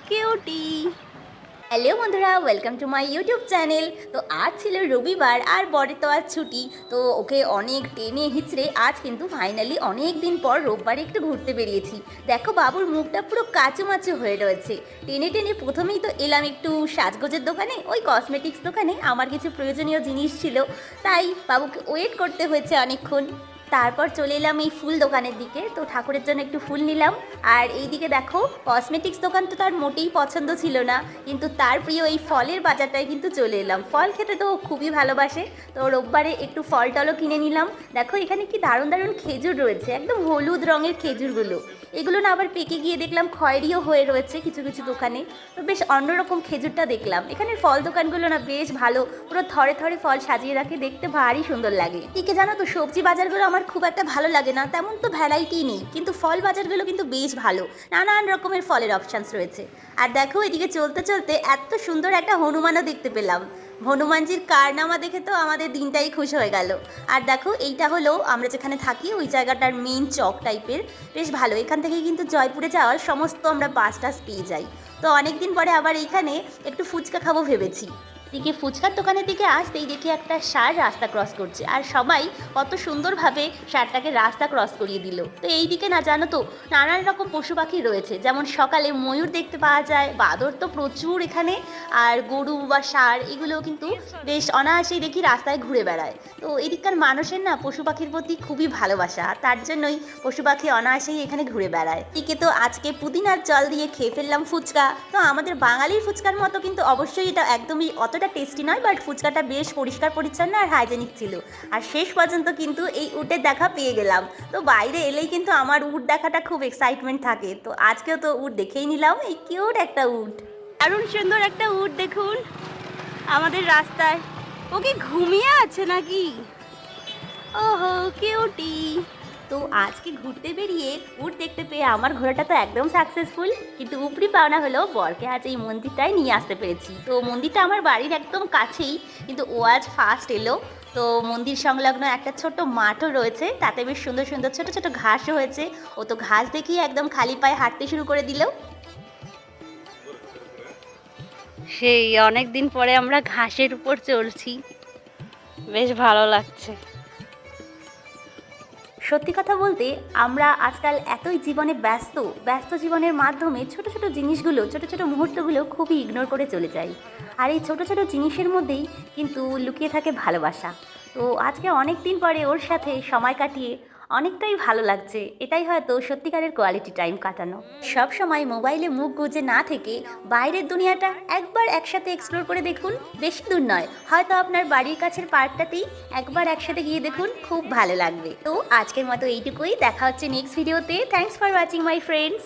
Cutie. Hello বন্ধুরা, welcome to my YouTube channel. তো আজ ছিল রবিবার আর বরের তো আজ ছুটি, তো ওকে অনেক টেনে হিচড়ে আজ কিন্তু ফাইনালি অনেক দিন পর রোববারে একটু ঘুরতে বেরিয়েছি। দেখো বাবুর মুখটা পুরো কাচুমাচু হয়ে রয়েছে। টেনে টেনে প্রথমেই তো এলাম একটু সাজগোজের দোকানে, ওই কসমেটিক্স দোকানে। আমার কিছু প্রয়োজনীয় জিনিস ছিল, তাই বাবুকে ওয়েট করতে হয়েছে অনেকক্ষণ। তারপর চলে এলাম এই ফুল দোকানের দিকে, তো ঠাকুরের জন্য একটু ফুল নিলাম। আর এই দিকে দেখো কসমেটিক্স দোকান তো তার মোটেই পছন্দ ছিল না, কিন্তু তার প্রিয় এই ফলের বাজারটায় কিন্তু চলে এলাম। ফল খেতে তো ও খুবই ভালোবাসে, তো রোববারে একটু ফল টলও কিনে নিলাম। দেখো এখানে কি দারুণ দারুণ খেজুর রয়েছে, একদম হলুদ রঙের খেজুরগুলো। এগুলো না আবার পেকে গিয়ে দেখলাম খয়েরিও হয়ে রয়েছে কিছু কিছু দোকানে। তো বেশ অন্যরকম খেজুরটা দেখলাম। এখানের ফল দোকানগুলো না বেশ ভালো, পুরো থরে থরে ফল সাজিয়ে রাখে, দেখতে ভারী সুন্দর লাগে। এদিকে জানো তো সবজি বাজারগুলো আমার খুব একটা ভালো লাগে না, তেমন তো ভ্যারাইটি নেই, কিন্তু ফল বাজারগুলো কিন্তু বেশ ভালো, নানান রকমের ফলের অপশানস রয়েছে। আর দেখো এদিকে চলতে চলতে এত সুন্দর একটা হনুমানও দেখতে পেলাম। হনুমানজির কারনামা দেখে তো আমাদের দিনটাই খুশ হয়ে গেল। আর দেখো এইটা হলো আমরা যেখানে থাকি ওই জায়গাটার মেইন চক টাইপের, বেশ ভালো। এখান থেকে কিন্তু জয়পুরে যাওয়ার সমস্ত আমরা বাস টাস পেয়ে যাই। তো অনেক দিন পরে আবার এইখানে একটু ফুচকা খাবো ভেবেছি। দিকে ফুচকার দোকানের দিকে আসতেই দেখি একটা ষাঁড় রাস্তা ক্রস করছে, আর সবাই কত সুন্দরভাবে ষাঁড়টাকে রাস্তা ক্রস করিয়ে দিল। তো এই দিকে না জানো তো নানান রকম পশু পাখি রয়েছে, যেমন সকালে ময়ূর দেখতে পাওয়া যায়, বাঁদর তো প্রচুর এখানে, আর গরু বা ষাঁড় এগুলোও কিন্তু বেশ অনায়াসেই দেখি রাস্তায় ঘুরে বেড়ায়। তো এদিককার মানুষের না পশু পাখির প্রতি খুবই ভালোবাসা, তার জন্যই পশু পাখি অনায়াসেই এখানে ঘুরে বেড়ায়। এদিকে তো আজকে পুদিনার জল দিয়ে খেয়ে ফেললাম ফুচকা। তো আমাদের বাঙালির ফুচকার মতো কিন্তু অবশ্যই এটা একদমই অতটা টেস্টি নয়, বাট ফুচকাটা বেশ পরিষ্কার পরিচ্ছন্ন আর হাইজেনিক ছিল। আর শেষ পর্যন্ত কিন্তু এই উটের দেখা পেয়ে গেলাম। তো বাইরে এলেই কিন্তু আমার উট দেখাটা খুব এক্সাইটমেন্ট থাকে, তো আজকেও তো উট দেখেই নিলাম। এই কিউট একটা উট, দারুণ সুন্দর একটা উট দেখুন আমাদের রাস্তায়। ও কি ঘুমিয়ে আছে নাকি? ওহো কিউটি। তো আজকে ঘুরতে বেরিয়ে উট দেখতে পেয়ে আমার ঘোরাটা তো একদম সাকসেসফুল, কিন্তু উপরি পাওনা হলো বরকে আজ এই মন্দিরটায় নিয়ে আসতে পেরেছি। তো মন্দিরটা আমার বাড়ির একদম কাছেই, কিন্তু ও আজ ফার্স্ট এলো। তো মন্দির সংলগ্ন একটা ছোট্ট মাঠও রয়েছে, তাতে বেশ সুন্দর সুন্দর ছোট ছোট ঘাসও হয়েছে। ও তো ঘাস দেখিয়ে একদম খালি পায়ে হাঁটতে শুরু করে দিল। সেই অনেক দিন পরে আমরা ঘাসের উপর চলছি, বেশ ভালো লাগছে। সত্যি কথা বলতে আমরা আজকাল এতই জীবনে ব্যস্ত ব্যস্ত জীবনের মাধ্যমে ছোট ছোট জিনিসগুলো, ছোট ছোট মুহূর্তগুলো খুবই ইগনোর করে চলে যাই। আর এই ছোট ছোট জিনিসের মধ্যেই কিন্তু লুকিয়ে থাকে ভালোবাসা। তো আজকে অনেক দিন পরে ওর সাথে সময় কাটিয়ে অনেকটাই ভালো লাগছে। এটাই হয়তো সত্যিকারের কোয়ালিটি টাইম কাটানো। সব সময় মোবাইলে মুখ গুজে না থেকে বাইরের দুনিয়াটা একবার একসাথে এক্সপ্লোর করে দেখুন। বেশি দূর নয়, হয়তো আপনার বাড়ির কাছের পার্কটাতেই একবার একসাথে গিয়ে দেখুন, খুব ভালো লাগবে। তো আজকের মতো এইটুকুই, দেখা হচ্ছে নেক্সট ভিডিওতে। Thanks for watching my friends.